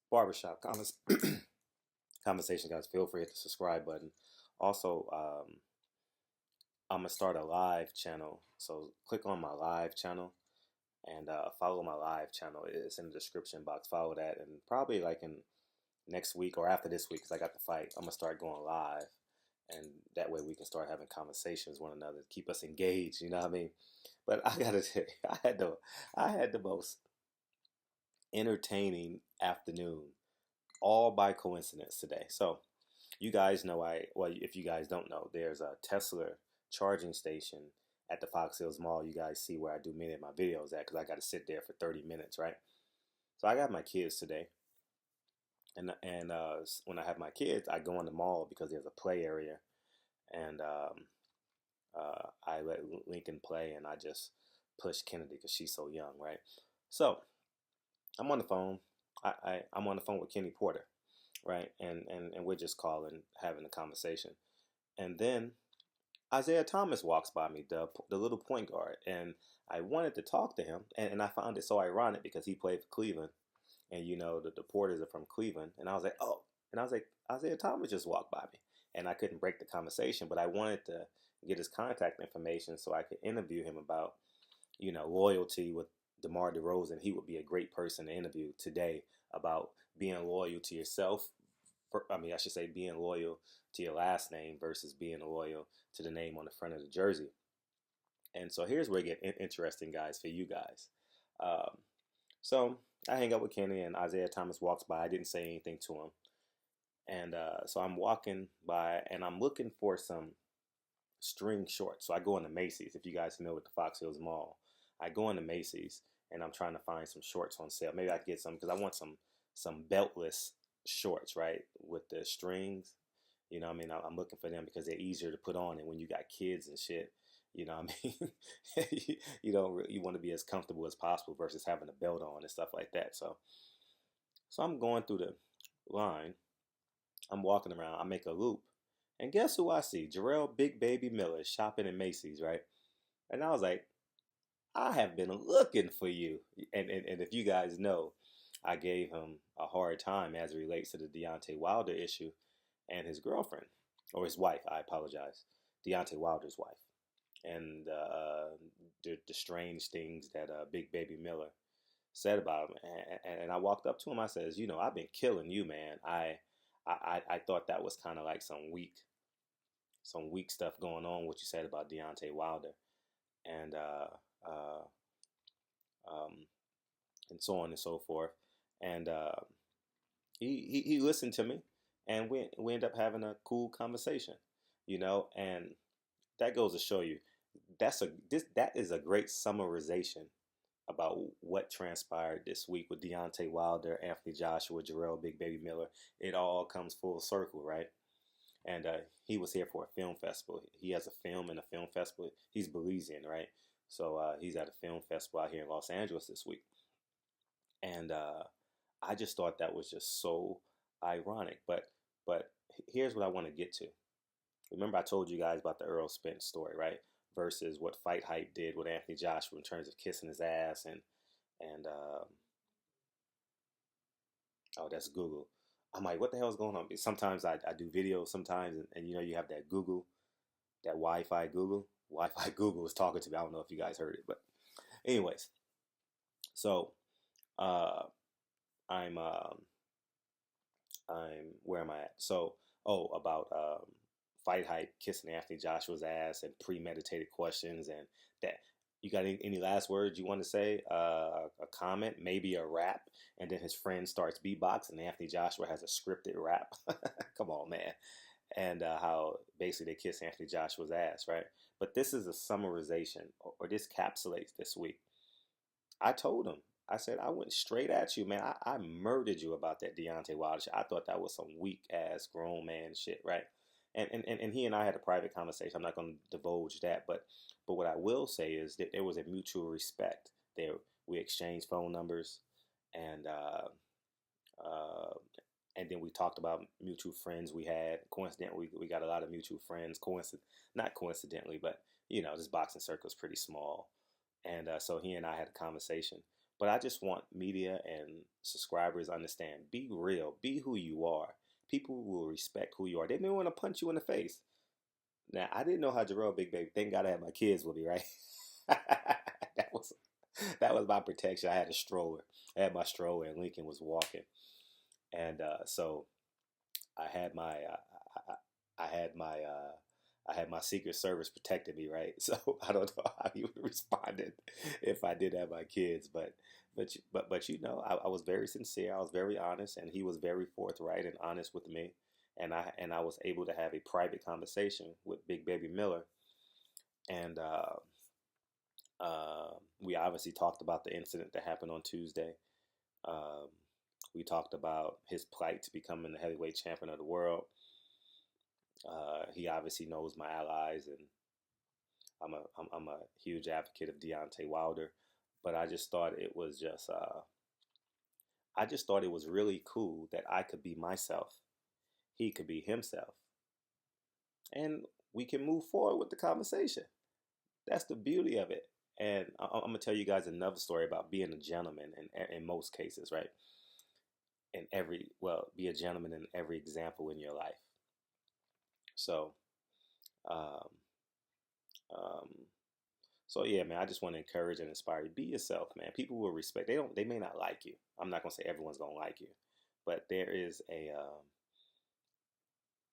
barbershop conversation, guys. Feel free to hit the subscribe button. Also, I'm gonna start a live channel, so click on my live channel and follow my live channel. It's in the description box. Follow that, and probably like in next week or after this week, because I got the fight, I'm gonna start going live, and that way we can start having conversations with one another, keep us engaged. You know what I mean? But I gotta tell you, I had the most entertaining afternoon, all by coincidence today. So you guys know well, if you guys don't know, there's a Tesla charging station at the Fox Hills Mall. You guys see where I do many of my videos at, because I got to sit there for 30 minutes, right? So I got my kids today, and when I have my kids, I go in the mall because there's a play area, and I let Lincoln play, and I just push Kennedy because she's so young, right? So I'm on the phone. I'm on the phone with Kenny Porter, right? And we're just calling, having a conversation, and then Isaiah Thomas walks by me, the little point guard, and I wanted to talk to him, and I found it so ironic because he played for Cleveland, and the Porters are from Cleveland, and I was like, oh, and I was like, Isaiah Thomas just walked by me, and I couldn't break the conversation, but I wanted to get his contact information so I could interview him about, loyalty with DeMar DeRozan. He would be a great person to interview today about being loyal to yourself. I should say being loyal to your last name versus being loyal to the name on the front of the jersey. And so here's where it gets interesting, guys, for you guys. Um, so I hang out with Kenny, and Isaiah Thomas walks by. I didn't say anything to him. And so I'm walking by, and I'm looking for some string shorts. So I go into Macy's. If you guys know, with the Fox Hills Mall, I go into Macy's, and I'm trying to find some shorts on sale. Maybe I can get some, because I want some beltless shorts, right, with the strings. You know what I mean? I'm looking for them because they're easier to put on, and when you got kids and shit, you know what I mean? You don't you want to be as comfortable as possible versus having a belt on and stuff like that. So I'm going through the line. I'm walking around. I make a loop, and guess who I see? Jarrell Big Baby Miller shopping in Macy's, right? And I was like, I have been looking for you. And if you guys know, I gave him a hard time as it relates to the Deontay Wilder issue and his girlfriend, or his wife, I apologize, Deontay Wilder's wife, and the strange things that Big Baby Miller said about him. And I walked up to him. I says, I've been killing you, man. I thought that was kind of like some weak stuff going on, what you said about Deontay Wilder, and uh, um, and so on and so forth. And he listened to me, and we end up having a cool conversation, and that goes to show you that is a great summarization about what transpired this week with Deontay Wilder, Anthony Joshua, Jarrell, Big Baby Miller. It all comes full circle, right? And he was here for a film festival. He has a film in a film festival. He's Belizean, right? So he's at a film festival out here in Los Angeles this week. And I just thought that was just so ironic. But here's what I want to get to. Remember, I told you guys about the Earl Spence story, right? Versus what Fight Hype did with Anthony Joshua in terms of kissing his ass and oh, that's Google. I'm like, what the hell is going on? Sometimes I do videos sometimes, and you have that Google, that Wi-Fi Google. Wi-Fi Google is talking to me. I don't know if you guys heard it, but anyways, so uh, I'm where am I at? So, about Fight Hype kissing Anthony Joshua's ass and premeditated questions, and that. You got any last words you want to say? A comment, maybe a rap, and then his friend starts beatboxing, and Anthony Joshua has a scripted rap. Come on, man. And how basically they kiss Anthony Joshua's ass, right? But this is a summarization, or this capsulates this week. I told him, I said, I went straight at you, man. I murdered you about that Deontay Wilder shit. I thought that was some weak ass grown man shit, right? And he and I had a private conversation. I'm not going to divulge that, but what I will say is that there was a mutual respect there. We exchanged phone numbers, and uh, and then we talked about mutual friends we had. Coincidentally, we got a lot of mutual friends. Not coincidentally, but this boxing circle is pretty small, and so he and I had a conversation. But I just want media and subscribers to understand, be real, be who you are. People will respect who you are. They may want to punch you in the face. Now, I didn't know how Jarrell Big Baby. Thank God I had my kids with me, right? that was that was my protection. I had a stroller. I had my stroller, and Lincoln was walking, and so I had my I had my I had my Secret Service protecting me, right? So I don't know how he would have responded if I did have my kids, but you know, I was very sincere. I was very honest, and he was very forthright and honest with me, and I was able to have a private conversation with Big Baby Miller, and we obviously talked about the incident that happened on Tuesday. Um, we talked about his plight to becoming the heavyweight champion of the world. He obviously knows my allies, and I'm a huge advocate of Deontay Wilder. But I just thought it was really cool that I could be myself, he could be himself, and we can move forward with the conversation. That's the beauty of it. And I'm gonna tell you guys another story about being a gentleman in most cases, right? Be a gentleman in every example in your life. So, um, um, so yeah, man, I just want to encourage and inspire you. Be yourself, man. People will respect. They may not like you. I'm not gonna say everyone's gonna like you, but there is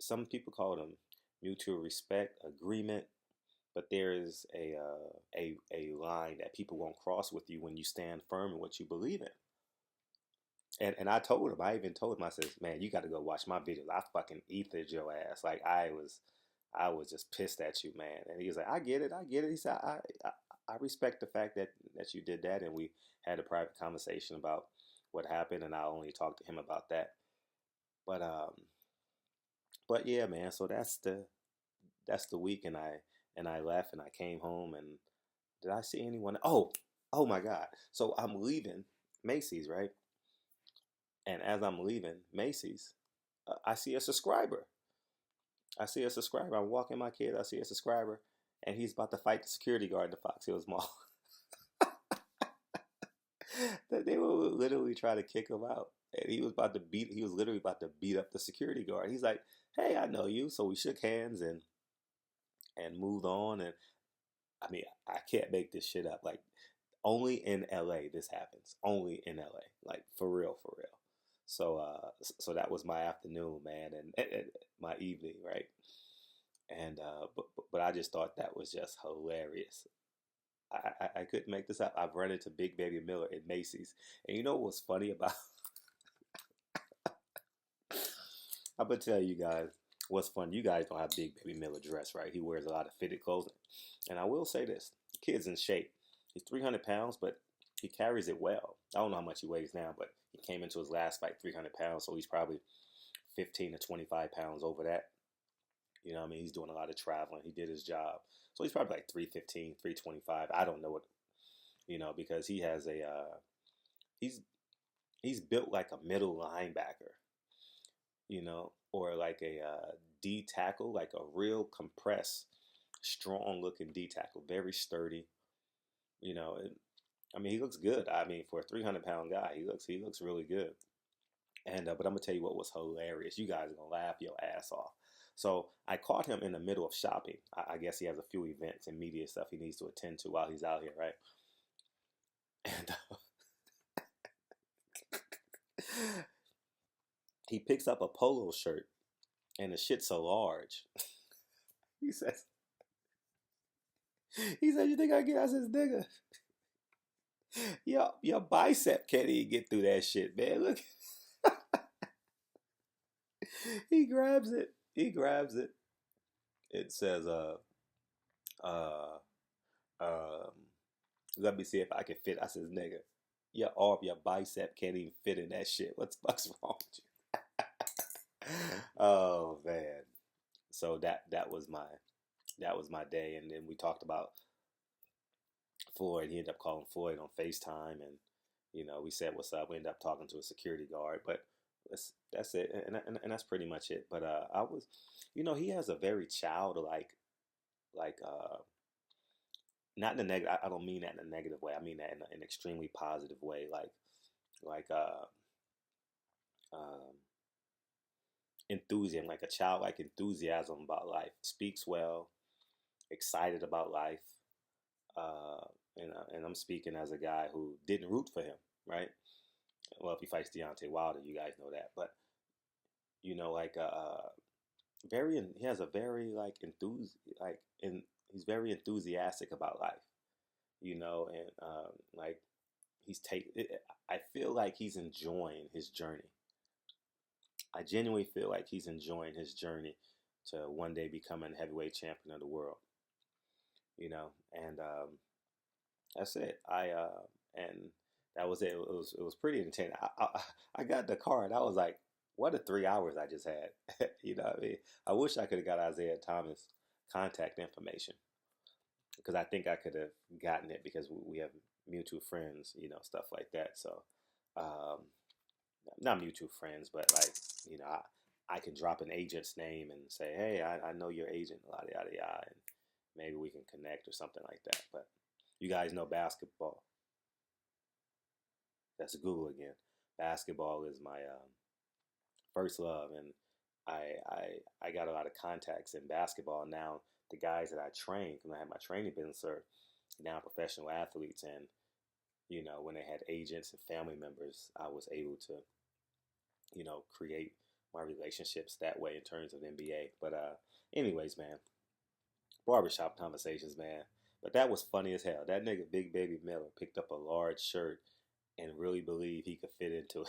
some people call them mutual respect agreement. But there is a line that people won't cross with you when you stand firm in what you believe in. And I told him, I even told him, I said, man, you got to go watch my videos. I fucking ethered your ass. Like I was just pissed at you, man. And he was like, I get it, I get it. He said, I respect the fact that you did that, and we had a private conversation about what happened, and I only talked to him about that. But but yeah, man. So that's the week, and I left, and I came home, and did I see anyone? Oh my God. So I'm leaving Macy's, right? And as I'm leaving Macy's, I see a subscriber. I see a subscriber. I'm walking my kid. I see a subscriber, and he's about to fight the security guard in the Fox Hills Mall. They were literally trying to kick him out, and he was about to beat. He was literally about to beat up the security guard. He's like, "Hey, I know you." So we shook hands and moved on. And I mean, I can't make this shit up. Like, only in LA this happens. Only in LA. Like, for real, for real. So so that was my afternoon, man, and my evening, right? And but I just thought that was just hilarious. I couldn't make this up. I've run into Big Baby Miller at Macy's, and you know what's funny about? I'm gonna tell you guys what's fun. You guys don't have Big Baby Miller dress, right? He wears a lot of fitted clothing, and I will say this: the kid's in shape. He's 300 pounds, but he carries it well. I don't know how much he weighs now, but he came into his last fight 300 pounds, so he's probably 15 to 25 pounds over that. You know what I mean? He's doing a lot of traveling. He did his job. So he's probably like 315, 325. I don't know what, because he has he's he's built like a middle linebacker, or like a D tackle, like a real compressed, strong looking D tackle, very sturdy. You know, and, I mean, he looks good. I mean, for a 300-pound guy, he looks really good. And but I'm gonna tell you what was hilarious. You guys are gonna laugh your ass off. So I caught him in the middle of shopping. I guess he has a few events and media stuff he needs to attend to while he's out here, right? And he picks up a polo shirt, and the shit's so large. he says, he said, "You think I get?" I says, "Nigga, your bicep can't even get through that shit, man. Look." He grabs it. He grabs it. It says, uh, um, let me see if I can fit. I says, "Nigga, your bicep can't even fit in that shit. What the fuck's wrong with you?" Oh man. So that was my day, and then we talked about Floyd. He ended up calling Floyd on FaceTime, and we said what's up. We ended up talking to a security guard, but that's it, and that's pretty much it. But I was, he has a very childlike, like not in a negative. I don't mean that in a negative way. I mean that in an extremely positive way, like um, enthusiasm, like a childlike enthusiasm about life. Speaks well, excited about life, uh, and I'm speaking as a guy who didn't root for him, right? Well, if he fights Deontay Wilder, you guys know that, but like very, he has a very like like, and he's very enthusiastic about life, and like he's take. I feel like he's enjoying his journey. I genuinely feel like he's enjoying his journey to one day becoming heavyweight champion of the world. And that's it. And that was it. It was pretty intense. I got in the car and I was like, what a 3 hours I just had. You know what I mean? I wish I could have got Isaiah Thomas contact information because I think I could have gotten it because we have mutual friends, stuff like that. So, um, not mutual friends, but like, I can drop an agent's name and say, hey, I know your agent, yada, yada, yada, and maybe we can connect or something like that. But you guys know basketball. That's Google again. Basketball is my first love, and I got a lot of contacts in basketball now. The guys that I train, because I had my training business, are now professional athletes, and when they had agents and family members, I was able to create my relationships that way in terms of NBA. But anyways, man, barbershop conversations, man. But that was funny as hell. That nigga Big Baby Miller picked up a large shirt and really believed he could fit into it.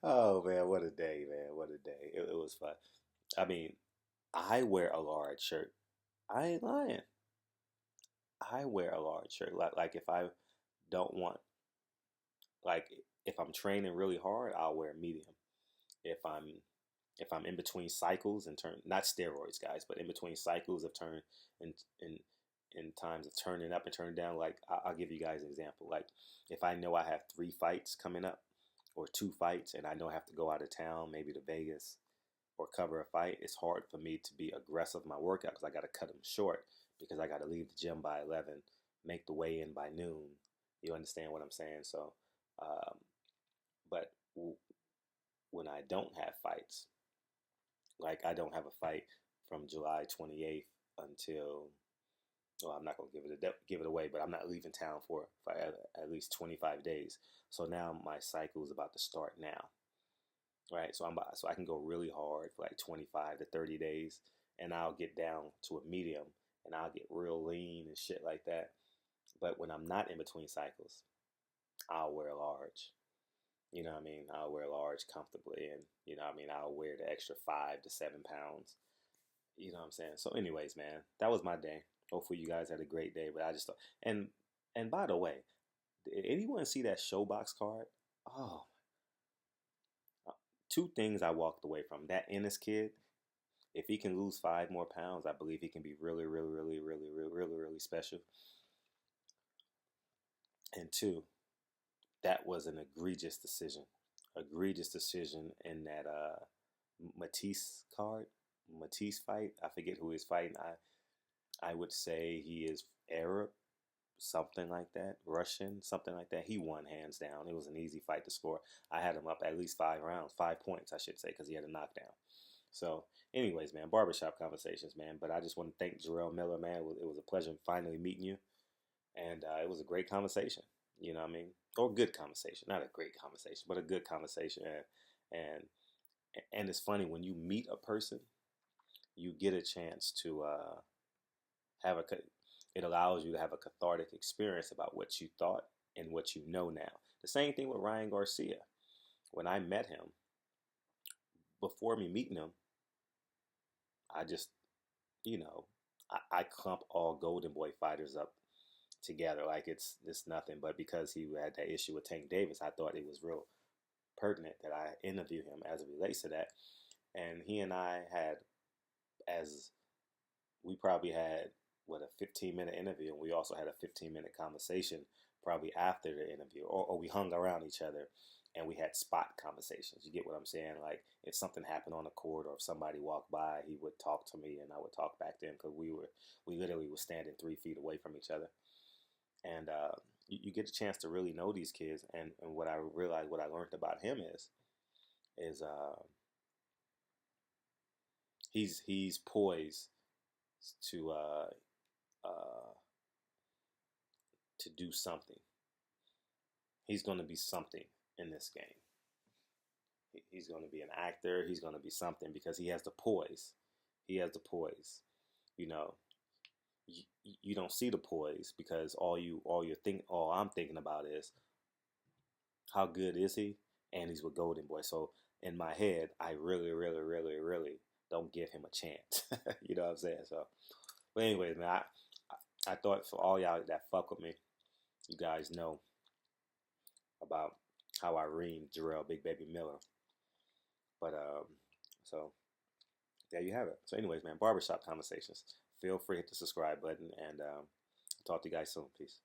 Oh man, what a day, man! What a day. It was fun. I mean, I wear a large shirt. I ain't lying. I wear a large shirt. Like if I don't want, like if I'm training really hard, I'll wear medium. If I'm if I'm in between cycles and turn, not steroids, guys, but in between cycles of turn and in times of turning up and turning down, like I'll give you guys an example. Like if I know I have 3 fights coming up or 2 fights, and I know I have to go out of town, maybe to Vegas or cover a fight, it's hard for me to be aggressive in my workout because I got to cut them short because I got to leave the gym by 11, make the weigh in by noon. You understand what I'm saying? So, um, but when I don't have fights, like I don't have a fight from July 28th until, well, I'm not gonna give it away, but I'm not leaving town for at least 25 days. So now my cycle is about to start now, right? So I can go really hard for like 25 to 30 days, and I'll get down to a medium, and I'll get real lean and shit like that. But when I'm not in between cycles, I'll wear large. You know what I mean? I'll wear large comfortably, and what I mean, I'll wear the extra 5 to 7 pounds. You know what I'm saying? So, anyways, man, that was my day. Hopefully, you guys had a great day. But I just thought, and by the way, did anyone see that Showbox card? Oh, 2 things I walked away from. That Ennis kid, if he can lose 5 more pounds, I believe he can be really, really, really, really, really, really, really special. And 2, that was an egregious decision in that Matisse card, Matisse fight. I forget who he's fighting. I would say he is Arab, something like that, Russian, something like that. He won hands down. It was an easy fight to score. I had him up at least 5 rounds, 5 points, I should say, because he had a knockdown. So, anyways, man, barbershop conversations, man. But I just want to thank Jarrell Miller, man. It was a pleasure finally meeting you, and it was a great conversation. You know what I mean? Or good conversation, not a great conversation, but a good conversation. And and it's funny when you meet a person, you get a chance to have a. It allows you to have a cathartic experience about what you thought and what you know now. The same thing with Ryan Garcia. When I met him, before me meeting him, I just, you know, I clump all Golden Boy fighters up together like it's nothing. But because he had that issue with Tank Davis, I thought it was real pertinent that I interview him as it relates to that. And he and I had, as we probably had, what, a 15-minute interview, and we also had a 15-minute conversation probably after the interview, or we hung around each other and we had spot conversations. You get what I'm saying? Like if something happened on the court or if somebody walked by, he would talk to me and I would talk back to him because we literally were standing 3 feet away from each other. And you get a chance to really know these kids. And what I realized, what I learned about him is he's poised to uh, to do something. He's going to be something in this game. He's going to be an actor. He's going to be something because he has the poise. He has the poise. You know, you don't see the poise because all I'm thinking about is how good is he, and he's with Golden Boy. So in my head, I really, really, really, really don't give him a chance. You know what I'm saying? So, but anyways, man, I thought for all y'all that fuck with me, you guys know about how I reamed Jarrell Big Baby Miller. But so there you have it. So anyways, man, barbershop conversations. Feel free to hit the subscribe button and talk to you guys soon. Peace.